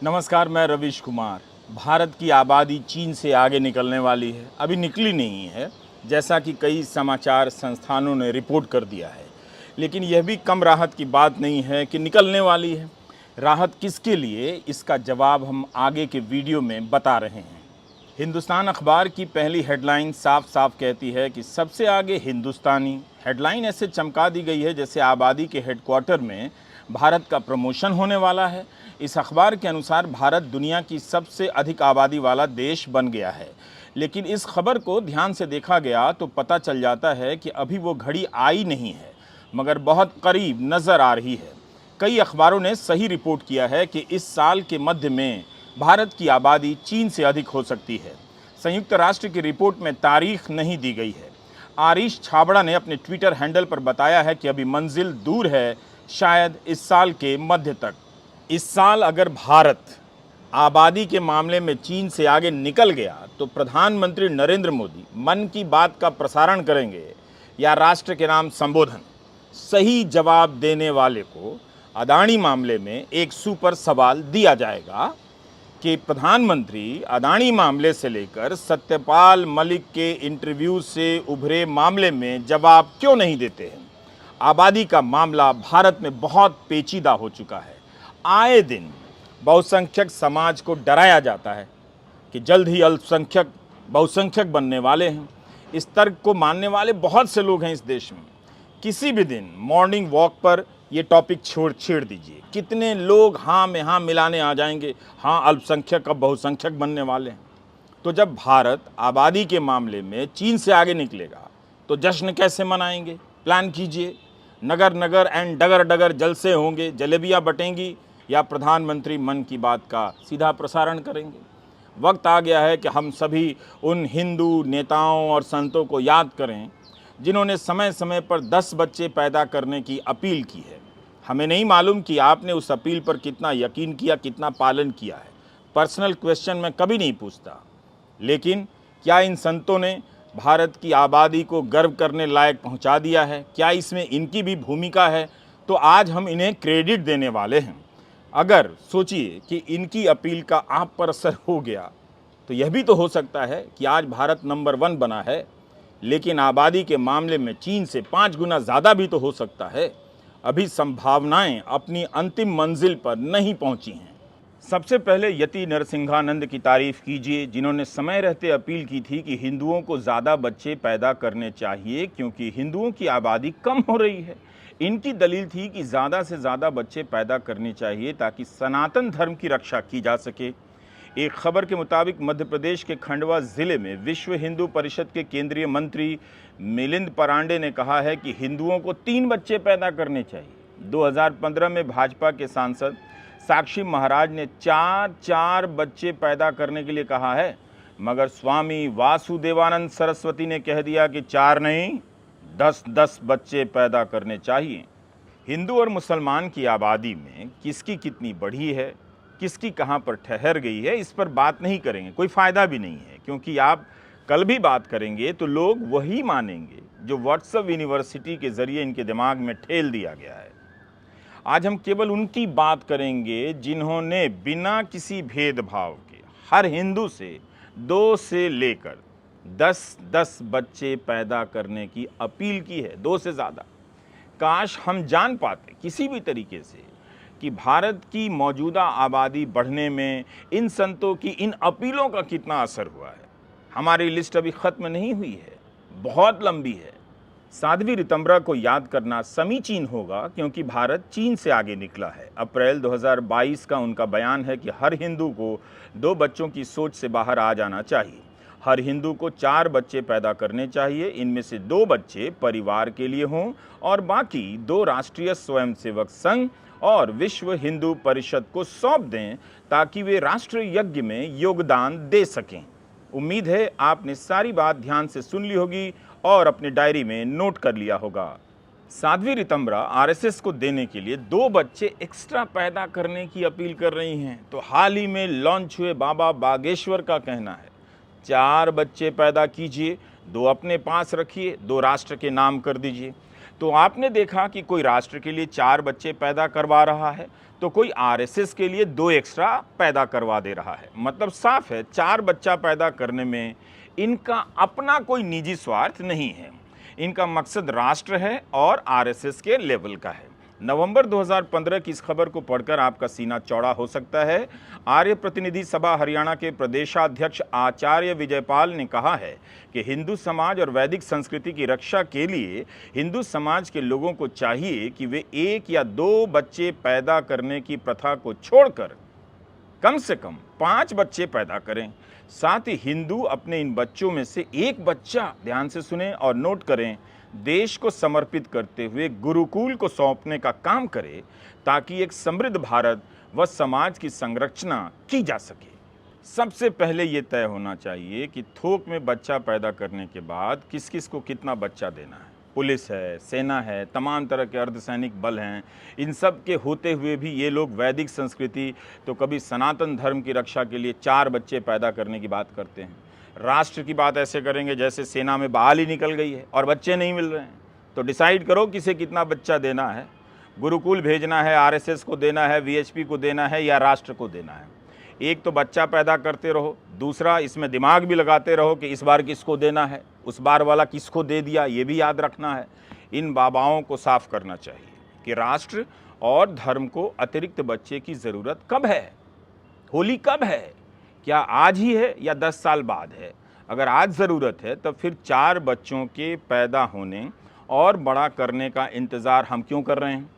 नमस्कार, मैं रवीश कुमार। भारत की आबादी चीन से आगे निकलने वाली है, अभी निकली नहीं है, जैसा कि कई समाचार संस्थानों ने रिपोर्ट कर दिया है। लेकिन यह भी कम राहत की बात नहीं है कि निकलने वाली है। राहत किसके लिए, इसका जवाब हम आगे के वीडियो में बता रहे हैं। हिंदुस्तान अखबार की पहली हेडलाइन साफ साफ कहती है कि सबसे आगे हिंदुस्तानी। हेडलाइन ऐसे चमका दी गई है जैसे आबादी के हेडक्वार्टर में भारत का प्रमोशन होने वाला है। इस अखबार के अनुसार भारत दुनिया की सबसे अधिक आबादी वाला देश बन गया है। लेकिन इस खबर को ध्यान से देखा गया तो पता चल जाता है कि अभी वो घड़ी आई नहीं है, मगर बहुत करीब नज़र आ रही है। कई अखबारों ने सही रिपोर्ट किया है कि इस साल के मध्य में भारत की आबादी चीन से अधिक हो सकती है। संयुक्त राष्ट्र की रिपोर्ट में तारीख नहीं दी गई है। आरिश छाबड़ा ने अपने ट्विटर हैंडल पर बताया है कि अभी मंजिल दूर है, शायद इस साल के मध्य तक। इस साल अगर भारत आबादी के मामले में चीन से आगे निकल गया तो प्रधानमंत्री नरेंद्र मोदी मन की बात का प्रसारण करेंगे या राष्ट्र के नाम संबोधन। सही जवाब देने वाले को अदानी मामले में एक सुपर सवाल दिया जाएगा कि प्रधानमंत्री अदानी मामले से लेकर सत्यपाल मलिक के इंटरव्यू से उभरे मामले में जवाब क्यों नहीं देते हैं। आबादी का मामला भारत में बहुत पेचीदा हो चुका है। आए दिन बहुसंख्यक समाज को डराया जाता है कि जल्द ही अल्पसंख्यक बहुसंख्यक बनने वाले हैं। इस तर्क को मानने वाले बहुत से लोग हैं इस देश में। किसी भी दिन मॉर्निंग वॉक पर ये टॉपिक छेड़ दीजिए, कितने लोग हाँ में हाँ मिलाने आ जाएंगे, हाँ अल्पसंख्यक अब बहुसंख्यक बनने वाले हैं। तो जब भारत आबादी के मामले में चीन से आगे निकलेगा तो जश्न कैसे मनाएंगे, प्लान कीजिए। नगर नगर एंड डगर डगर जलसे होंगे, जलेबियाँ बटेंगी या प्रधानमंत्री मन की बात का सीधा प्रसारण करेंगे। वक्त आ गया है कि हम सभी उन हिंदू नेताओं और संतों को याद करें जिन्होंने समय समय पर 10 बच्चे पैदा करने की अपील की है। हमें नहीं मालूम कि आपने उस अपील पर कितना यकीन किया, कितना पालन किया है। पर्सनल क्वेश्चन मैं कभी नहीं पूछता, लेकिन क्या इन संतों ने भारत की आबादी को गर्व करने लायक पहुंचा दिया है? क्या इसमें इनकी भी भूमिका है? तो आज हम इन्हें क्रेडिट देने वाले हैं। अगर सोचिए कि इनकी अपील का आप पर असर हो गया तो यह भी तो हो सकता है कि आज भारत नंबर 1 बना है, लेकिन आबादी के मामले में चीन से 5 गुना ज़्यादा भी तो हो सकता है। अभी संभावनाएं अपनी अंतिम मंजिल पर नहीं पहुंची हैं। सबसे पहले यति नरसिंहानंद की तारीफ कीजिए, जिन्होंने समय रहते अपील की थी कि हिंदुओं को ज़्यादा बच्चे पैदा करने चाहिए क्योंकि हिंदुओं की आबादी कम हो रही है। इनकी दलील थी कि ज़्यादा से ज़्यादा बच्चे पैदा करने चाहिए ताकि सनातन धर्म की रक्षा की जा सके। एक खबर के मुताबिक मध्य प्रदेश के खंडवा ज़िले में विश्व हिंदू परिषद के केंद्रीय मंत्री मिलिंद परांडे ने कहा है कि हिंदुओं को 3 बच्चे पैदा करने चाहिए। 2015 में भाजपा के सांसद साक्षी महाराज ने 4 बच्चे पैदा करने के लिए कहा है, मगर स्वामी वासुदेवानंद सरस्वती ने कह दिया कि 4 नहीं 10 बच्चे पैदा करने चाहिए। हिंदू और मुसलमान की आबादी में किसकी कितनी बढ़ी है, किसकी कहाँ पर ठहर गई है, इस पर बात नहीं करेंगे, कोई फ़ायदा भी नहीं है, क्योंकि आप कल भी बात करेंगे तो लोग वही मानेंगे जो व्हाट्सएप यूनिवर्सिटी के ज़रिए इनके दिमाग में ठेल दिया गया है। आज हम केवल उनकी बात करेंगे जिन्होंने बिना किसी भेदभाव के हर हिंदू से 2 से लेकर 10 बच्चे पैदा करने की अपील की है, 2 से ज़्यादा। काश हम जान पाते किसी भी तरीके से कि भारत की मौजूदा आबादी बढ़ने में इन संतों की इन अपीलों का कितना असर हुआ है। हमारी लिस्ट अभी ख़त्म नहीं हुई है, बहुत लंबी है। साध्वी रितंबरा को याद करना समीचीन होगा क्योंकि भारत चीन से आगे निकला है। अप्रैल 2022 का उनका बयान है कि हर हिंदू को 2 बच्चों की सोच से बाहर आ जाना चाहिए। हर हिंदू को 4 बच्चे पैदा करने चाहिए, इनमें से 2 बच्चे परिवार के लिए हों और बाकी 2 राष्ट्रीय स्वयंसेवक संघ और विश्व हिंदू परिषद को सौंप दें ताकि वे राष्ट्र यज्ञ में योगदान दे सकें। उम्मीद है आपने सारी बात ध्यान से सुन ली होगी और अपने डायरी में नोट कर लिया होगा। साध्वी रितंबरा आरएसएस को देने के लिए 2 बच्चे एक्स्ट्रा पैदा करने की अपील कर रही हैं। तो हाल ही में लॉन्च हुए बाबा बागेश्वर का कहना है 4 बच्चे पैदा कीजिए, 2 अपने पास रखिए, 2 राष्ट्र के नाम कर दीजिए। तो आपने देखा कि कोई राष्ट्र के लिए 4 बच्चे पैदा करवा रहा है तो कोई आरएसएस के लिए 2 एक्स्ट्रा पैदा करवा दे रहा है। मतलब साफ है, 4 बच्चा पैदा करने में इनका अपना कोई निजी स्वार्थ नहीं है। इनका मकसद राष्ट्र है और आरएसएस के लेवल का है। नवंबर 2015 की इस खबर को पढ़कर आपका सीना चौड़ा हो सकता है। आर्य प्रतिनिधि सभा हरियाणा के प्रदेशाध्यक्ष आचार्य विजयपाल ने कहा है कि हिंदू समाज और वैदिक संस्कृति की रक्षा के लिए हिंदू समाज के लोगों को चाहिए कि वे 1 या 2 बच्चे पैदा करने की प्रथा को छोड़कर कम से कम 5 बच्चे पैदा करें। साथ ही हिंदू अपने इन बच्चों में से एक बच्चा, ध्यान से सुने और नोट करें, देश को समर्पित करते हुए गुरुकुल को सौंपने का काम करे, ताकि एक समृद्ध भारत व समाज की संरचना की जा सके। सबसे पहले ये तय होना चाहिए कि थोक में बच्चा पैदा करने के बाद किस किस को कितना बच्चा देना है। पुलिस है, सेना है, तमाम तरह के अर्धसैनिक बल हैं, इन सब के होते हुए भी ये लोग वैदिक संस्कृति तो कभी सनातन धर्म की रक्षा के लिए 4 बच्चे पैदा करने की बात करते हैं। राष्ट्र की बात ऐसे करेंगे जैसे सेना में बहाल ही निकल गई है और बच्चे नहीं मिल रहे हैं। तो डिसाइड करो किसे कितना बच्चा देना है। गुरुकुल भेजना है, आरएसएस को देना है, वीएचपी को देना है या राष्ट्र को देना है। एक तो बच्चा पैदा करते रहो, दूसरा इसमें दिमाग भी लगाते रहो कि इस बार किसको देना है, उस बार वाला किसको दे दिया, ये भी याद रखना है। इन बाबाओं को साफ करना चाहिए कि राष्ट्र और धर्म को अतिरिक्त बच्चे की ज़रूरत कब है, होली कब है, क्या आज ही है या 10 साल बाद है। अगर आज ज़रूरत है तो फिर 4 बच्चों के पैदा होने और बड़ा करने का इंतज़ार हम क्यों कर रहे हैं।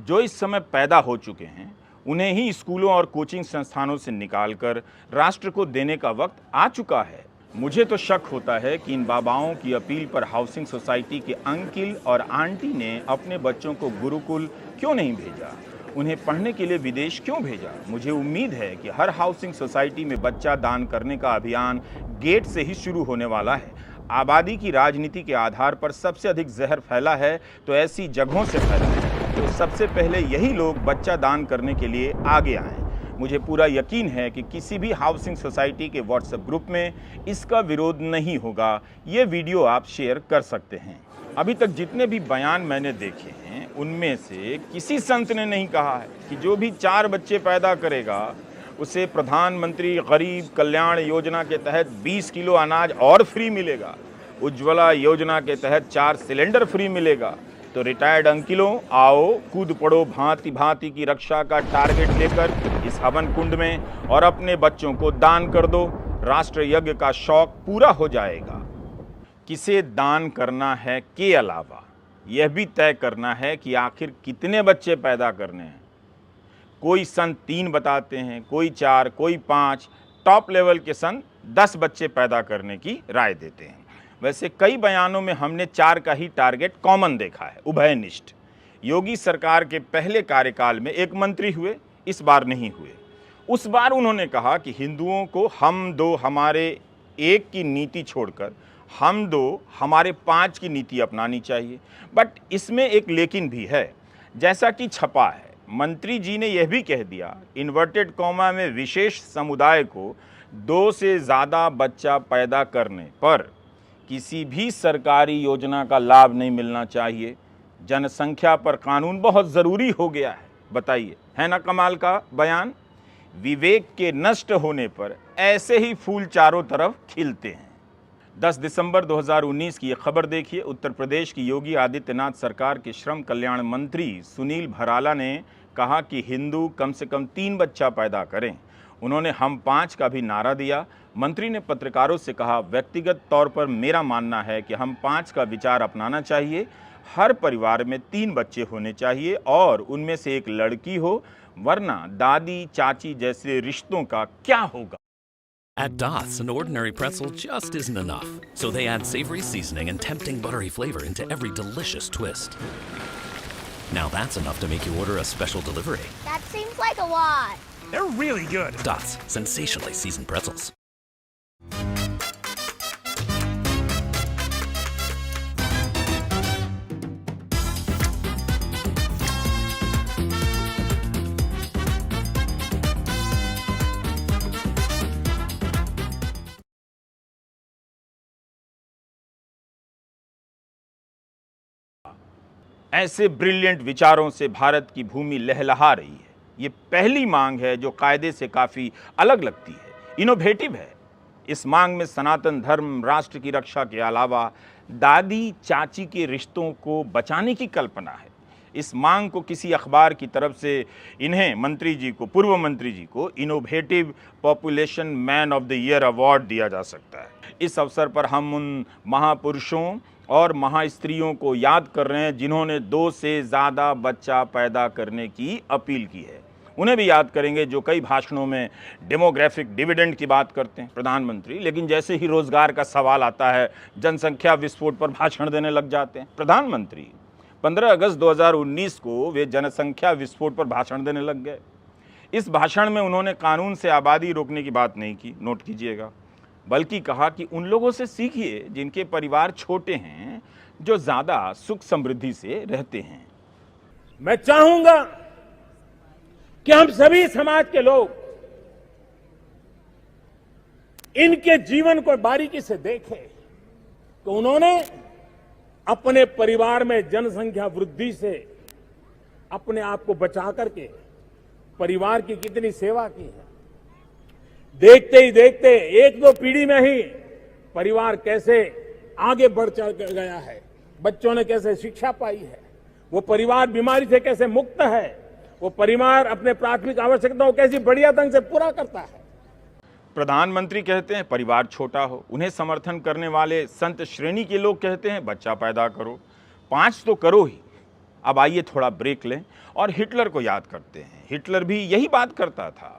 जो इस समय पैदा हो चुके हैं उन्हें ही स्कूलों और कोचिंग संस्थानों से निकालकर राष्ट्र को देने का वक्त आ चुका है। मुझे तो शक होता है कि इन बाबाओं की अपील पर हाउसिंग सोसाइटी के अंकल और आंटी ने अपने बच्चों को गुरुकुल क्यों नहीं भेजा, उन्हें पढ़ने के लिए विदेश क्यों भेजा। मुझे उम्मीद है कि हर हाउसिंग सोसाइटी में बच्चा दान करने का अभियान गेट से ही शुरू होने वाला है। आबादी की राजनीति के आधार पर सबसे अधिक जहर फैला है तो ऐसी जगहों से फैला है। तो सबसे पहले यही लोग बच्चा दान करने के लिए आगे आएँ। मुझे पूरा यकीन है कि किसी भी हाउसिंग सोसाइटी के व्हाट्सएप ग्रुप में इसका विरोध नहीं होगा। ये वीडियो आप शेयर कर सकते हैं। अभी तक जितने भी बयान मैंने देखे हैं उनमें से किसी संत ने नहीं कहा है कि जो भी 4 बच्चे पैदा करेगा उसे प्रधानमंत्री गरीब कल्याण योजना के तहत 20 किलो अनाज और फ्री मिलेगा, उज्ज्वला योजना के तहत 4 सिलेंडर फ्री मिलेगा। तो रिटायर्ड अंकिलों, आओ कूद पड़ो भांति भांति की रक्षा का टारगेट लेकर इस हवन कुंड में और अपने बच्चों को दान कर दो। राष्ट्र यज्ञ का शौक पूरा हो जाएगा। किसे दान करना है के अलावा यह भी तय करना है कि आखिर कितने बच्चे पैदा करने हैं। कोई संत 3 बताते हैं, कोई 4, कोई 5, टॉप लेवल के संत 10 बच्चे पैदा करने की राय देते हैं। वैसे कई बयानों में हमने 4 का ही टारगेट कॉमन देखा है, उभयनिष्ठ। योगी सरकार के पहले कार्यकाल में एक मंत्री हुए, इस बार नहीं हुए। उस बार उन्होंने कहा कि हिंदुओं को हम 2 हमारे 1 की नीति छोड़कर हम 2 हमारे 5 की नीति अपनानी चाहिए। बट इसमें एक लेकिन भी है, जैसा कि छपा है। मंत्री जी ने यह भी कह दिया, इन्वर्टेड कॉमा में विशेष समुदाय को 2 से ज़्यादा बच्चा पैदा करने पर किसी भी सरकारी योजना का लाभ नहीं मिलना चाहिए। जनसंख्या पर कानून बहुत ज़रूरी हो गया है। बताइए, है ना कमाल का बयान। विवेक के नष्ट होने पर ऐसे ही फूल चारों तरफ खिलते हैं। 10 दिसंबर 2019 की ये खबर देखिए। उत्तर प्रदेश की योगी आदित्यनाथ सरकार के श्रम कल्याण मंत्री सुनील भराला ने कहा कि हिंदू कम से कम 3 बच्चा पैदा करें। उन्होंने हम 5 का भी नारा दिया। मंत्री ने पत्रकारों से कहा, व्यक्तिगत तौर पर मेरा मानना है कि हम 5 का विचार अपनाना चाहिए। हर परिवार में 3 बच्चे होने चाहिए और उनमें से एक लड़की हो, वरना दादी चाची जैसे रिश्तों का क्या होगा। At Dots, an ordinary pretzel just isn't enough, so they add savory seasoning and tempting buttery flavor into every delicious twist. Now that's enough to make you order a special delivery. That seems like a lot. They're really good. Dots, sensationally seasoned pretzels. ऐसे brilliant विचारों से भारत की भूमि लहलहा रही है। ये पहली मांग है जो कायदे से काफ़ी अलग लगती है, इनोवेटिव है। इस मांग में सनातन धर्म, राष्ट्र की रक्षा के अलावा दादी चाची के रिश्तों को बचाने की कल्पना है। इस मांग को किसी अखबार की तरफ से इन्हें मंत्री जी को, पूर्व मंत्री जी को innovative population man of the year award दिया जा सकता है। इस अवसर पर हम उन महापुरुषों और महास्त्रियों को याद कर रहे हैं जिन्होंने 2 से ज़्यादा बच्चा पैदा करने की अपील की है। उन्हें भी याद करेंगे जो कई भाषणों में डेमोग्राफिक डिविडेंड की बात करते हैं प्रधानमंत्री, लेकिन जैसे ही रोजगार का सवाल आता है जनसंख्या विस्फोट पर भाषण देने लग जाते हैं। प्रधानमंत्री 15 अगस्त 2019 को वे जनसंख्या विस्फोट पर भाषण देने लग गए। इस भाषण में उन्होंने कानून से आबादी रोकने की बात नहीं की, नोट कीजिएगा, बल्कि कहा कि उन लोगों से सीखिए जिनके परिवार छोटे हैं, जो ज़्यादा सुख समृद्धि से रहते हैं। मैं चाहूंगा कि हम सभी समाज के लोग इनके जीवन को बारीकी से देखें कि उन्होंने अपने परिवार में जनसंख्या वृद्धि से अपने आप को बचा करके परिवार की कितनी सेवा की है। देखते ही देखते 1-2 पीढ़ी में ही परिवार कैसे आगे बढ़ चल गया है, बच्चों ने कैसे शिक्षा पाई है, वो परिवार बीमारी से कैसे मुक्त है, वो परिवार अपने प्राथमिक आवश्यकताओं कैसी बढ़िया ढंग से पूरा करता है। प्रधानमंत्री कहते हैं परिवार छोटा हो, उन्हें समर्थन करने वाले संत श्रेणी के लोग कहते हैं बच्चा पैदा करो, 5 तो करो ही। अब आइए थोड़ा ब्रेक लें और हिटलर को याद करते हैं। हिटलर भी यही बात करता था।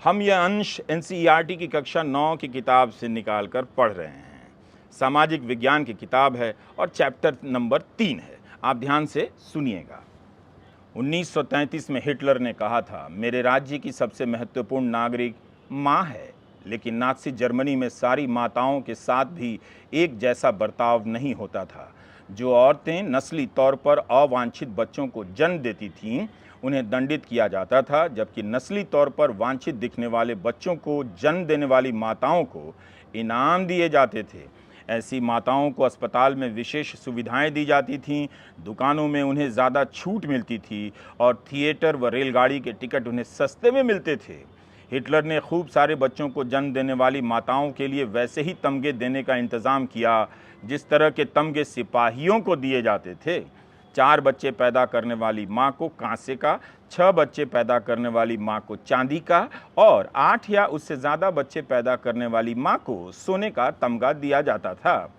हम यह अंश एनसीईआरटी की कक्षा 9 की किताब से निकाल कर पढ़ रहे हैं। सामाजिक विज्ञान की किताब है और चैप्टर नंबर 3 है। आप ध्यान से सुनिएगा। 1933 में हिटलर ने कहा था, मेरे राज्य की सबसे महत्वपूर्ण नागरिक माँ है, लेकिन नाज़ी जर्मनी में सारी माताओं के साथ भी एक जैसा बर्ताव नहीं होता था। जो औरतें नस्ली तौर पर अवांछित बच्चों को जन्म देती थीं, उन्हें दंडित किया जाता था, जबकि नस्ली तौर पर वांछित दिखने वाले बच्चों को जन्म देने वाली माताओं को इनाम दिए जाते थे। ऐसी माताओं को अस्पताल में विशेष सुविधाएं दी जाती थीं, दुकानों में उन्हें ज़्यादा छूट मिलती थी और थिएटर व रेलगाड़ी के टिकट उन्हें सस्ते में मिलते थे। हिटलर ने खूब सारे बच्चों को जन्म देने वाली माताओं के लिए वैसे ही तमगे देने का इंतज़ाम किया जिस तरह के तमगे सिपाहियों को दिए जाते थे। 4 बच्चे पैदा करने वाली माँ को कांसे का, 6 बच्चे पैदा करने वाली माँ को चांदी का और 8 या उससे ज़्यादा बच्चे पैदा करने वाली माँ को सोने का तमगा दिया जाता था।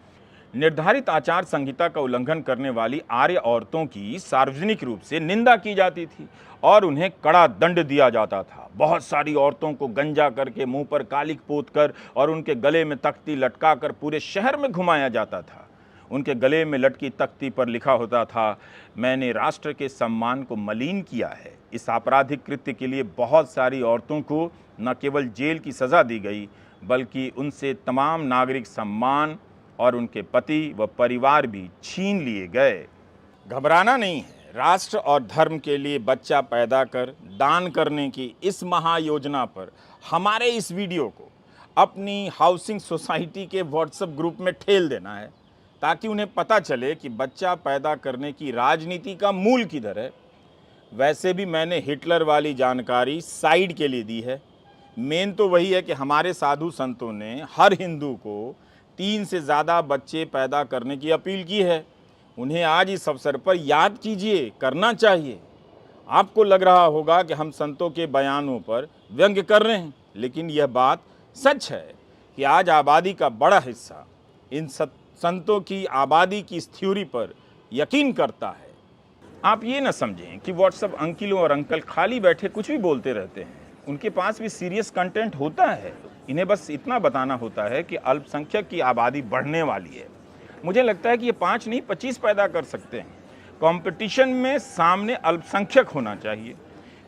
निर्धारित आचार संहिता का उल्लंघन करने वाली आर्य औरतों की सार्वजनिक रूप से निंदा की जाती थी और उन्हें कड़ा दंड दिया जाता था। बहुत सारी औरतों को गंजा करके मुंह पर कालिक पोत कर और उनके गले में तख्ती लटका कर पूरे शहर में घुमाया जाता था। उनके गले में लटकी तख्ती पर लिखा होता था, मैंने राष्ट्र के सम्मान को मलिन किया है। इस आपराधिक कृत्य के लिए बहुत सारी औरतों को न केवल जेल की सज़ा दी गई, बल्कि उनसे तमाम नागरिक सम्मान और उनके पति व परिवार भी छीन लिए गए। घबराना नहीं है। राष्ट्र और धर्म के लिए बच्चा पैदा कर दान करने की इस महायोजना पर हमारे इस वीडियो को अपनी हाउसिंग सोसाइटी के व्हाट्सएप ग्रुप में ठेल देना है, ताकि उन्हें पता चले कि बच्चा पैदा करने की राजनीति का मूल किधर है। वैसे भी मैंने हिटलर वाली जानकारी साइड के लिए दी है। मेन तो वही है कि हमारे साधु संतों ने हर हिंदू को 3 से ज़्यादा बच्चे पैदा करने की अपील की है। उन्हें आज इस अवसर पर याद कीजिए, करना चाहिए। आपको लग रहा होगा कि हम संतों के बयानों पर व्यंग्य कर रहे हैं, लेकिन यह बात सच है कि आज आबादी का बड़ा हिस्सा इन संतों की आबादी की इस थ्योरी पर यकीन करता है। आप ये न समझें कि व्हाट्सएप अंकिलों और अंकल खाली बैठे कुछ भी बोलते रहते हैं। उनके पास भी सीरियस कंटेंट होता है। इन्हें बस इतना बताना होता है कि अल्पसंख्यक की आबादी बढ़ने वाली है। मुझे लगता है कि ये 5 नहीं 25 पैदा कर सकते हैं। कंपटीशन में सामने अल्पसंख्यक होना चाहिए।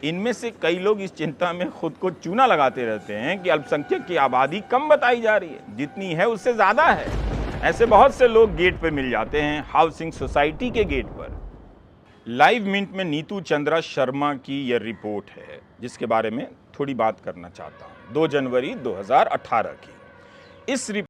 इनमें से कई लोग इस चिंता में खुद को चूना लगाते रहते हैं कि अल्पसंख्यक की आबादी कम बताई जा रही है, जितनी है उससे ज़्यादा है। ऐसे बहुत से लोग गेट पर मिल जाते हैं, हाउसिंग सोसाइटी के गेट पर। लाइव मिनट में नीतू चंद्रा शर्मा की यह रिपोर्ट है, जिसके बारे में थोड़ी बात करना चाहता हूँ। 2 जनवरी 2018 की इस